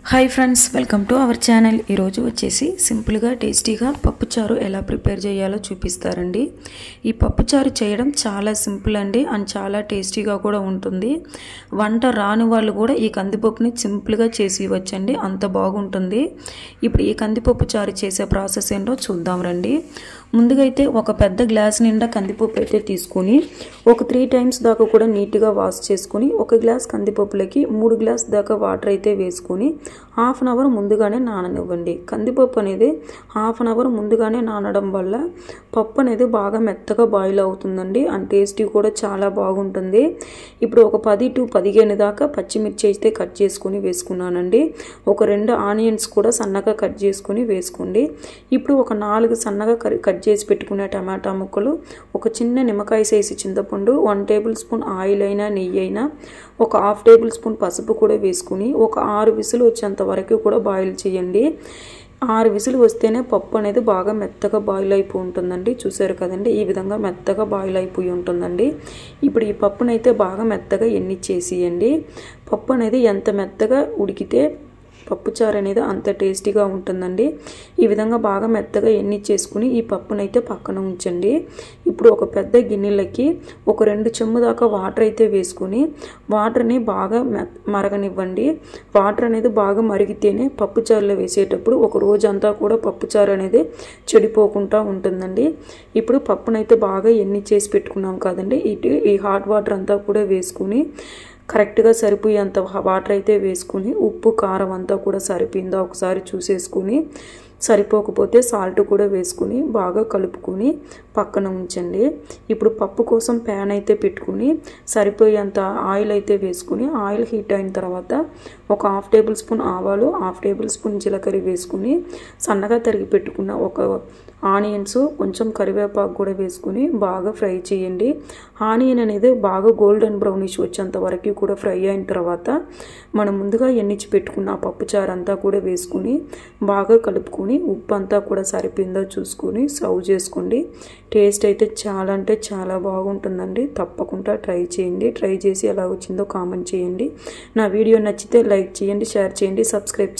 High friends welcome to our channel वच्चेसी simple गा टेस्टीगा पप्पुचारु एला प्रिपेर चेयालो चूपिस्तारंडी। ई पप्पुचारु चेयडम चाला सिंपल अंडी अंड चाला टेस्टीगा कूडा उंटुंदी। వంట రాని వాళ్ళు కూడా ఈ కందిపప్పుని సింపుల్ గా చేసి ఇవ్వొచ్చండి, అంత బాగుంటుంది। ఇప్పుడు ఈ కందిపప్పు చారు చేసే ప్రాసెస్ ఏంటో చూద్దాం రండి। ముందుగా అయితే ఒక పెద్ద గ్లాస్ నిండా కందిపప్పు అయితే తీసుకొని ఒక 3 టైమ్స్ దాకా కూడా నీట్ గా వాష్ చేసుకొని ఒక గ్లాస్ కందిపప్పులకి 3 గ్లాస్ దాకా వాటర్ అయితే వేసుకొని హాఫ్ అన్ అవర్ ముందుగానే నాననివ్వండి। కందిపప్పు అనేది హాఫ్ అన్ అవర్ ముందుగానే నానడం వల్ల పప్పు అనేది బాగా మెత్తగా బాయిల్ అవుతుందండి, అండ్ టేస్టీ కూడా చాలా బాగుంటుంది। ఇప్పుడు ఒక 10 to 15 దాకా పచ్చిమిర్చి అయితే కట్ చేసుకొని వేసుకున్నానండి। ఒక 2 ఆనియన్స్ కూడా సన్నగా కట్ చేసుకొని వేసుకోండి। ఇప్పుడు ఒక 4 సన్నగా కట్ చేసి పెట్టుకున్న టమాటా ముక్కలు, ఒక చిన్న నిమ్మకాయ సైజు చింతపండు, 1 టేబుల్ స్పూన్ ఆయిల్ అయినా నెయ్యి అయినా, ఒక హాఫ్ టేబుల్ స్పూన్ పసుపు కూడా వేసుకొని ఒక 6 విజిల్ వచ్చేంత వరకు కూడా బాయిల్ చేయండి। 6 విజిల్ వస్తేనే పప్పు అనేది బాగా మెత్తగా బాయిల్ అయిపోయి ఉంటుందండి। చూసారు కదండి, ఈ విధంగా మెత్తగా బాయిల్ అయిపోయి ఉంటుందండి। ఇప్పుడు ఈ పప్పునైతే బాగా మెత్తగా ఎన్నిచ్చేసియండి। పప్పు అనేది ఎంత మెత్తగా ఉడికితే పప్పు చారు అనేది అంత టేస్టీగా ఉంటుందండి। ఈ విధంగా బాగా మెత్తగా ఎన్నిచ్చేసుకుని ఈ పప్పునైతే పక్కన ఉంచండి। ఇప్పుడు ఒక పెద్ద గిన్నెలకి ఒక 2 చెంబు దాకా వాటర్ అయితే వేసుకొని వాటర్ని బాగా మరగనివ్వండి। వాటర్ అనేది బాగా మరిగితేనే పప్పు చారులో వేసేటప్పుడు ఒక రోజంతా కూడా పప్పు చారు అనేది చెడిపోకుండా ఉంటుందండి। ఇప్పుడు పప్పునైతే బాగా ఎన్నిచ్చేసి పెట్టుకున్నాం కదండి, ఈ హాట్ వాటర్ అంతా కూడా వేసుకొని కరెక్ట్ గా సరిపోయేంత వాటర్ అయితే వేసుకొని ఉప్పు కారం అంతా కూడా సరిపోయిందా ఒకసారి చూసేసుకొని సరిపోకపోతే సాల్ట్ కూడా వేసుకొని బాగా కలుపుకొని పక్కన ఉంచండి। ఇప్పుడు పప్పు కోసం ప్యాన్ అయితే పెట్టుకొని సరిపోయేంత ఆయిల్ అయితే వేసుకొని ఆయిల్ హీట్ అయిన తర్వాత ఒక హాఫ్ టేబుల్ స్పూన్ ఆవాలు, హాఫ్ టేబుల్ స్పూన్ జీలకర్ర వేసుకొని సన్నగా తరిగి పెట్టుకున్న ఒక ఆనియన్స్, కొంచెం కరివేపాకు కూడా వేసుకొని బాగా ఫ్రై చేయండి। ఆనియన్ అనేది బాగా గోల్డెన్ బ్రౌనిష్ వచ్చేంత వరకు కూడా ఫ్రై అయిన తర్వాత మనం ముందుగా ఎన్నిచ్చి పెట్టుకున్న పప్పు చారు అంతా కూడా వేసుకొని బాగా కలుపుకొని ఉప్పు అంతా కూడా సరిపోయిందో చూసుకొని సర్వ్ చేసుకోండి। టేస్ట్ అయితే చాలా అంటే చాలా బాగుంటుందండి, తప్పకుండా ట్రై చేయండి। ట్రై చేసి ఎలా వచ్చిందో కామెంట్ చేయండి। నా వీడియో నచ్చితే లైక్ చేయండి, షేర్ చేయండి, సబ్స్క్రైబ్ చేయండి।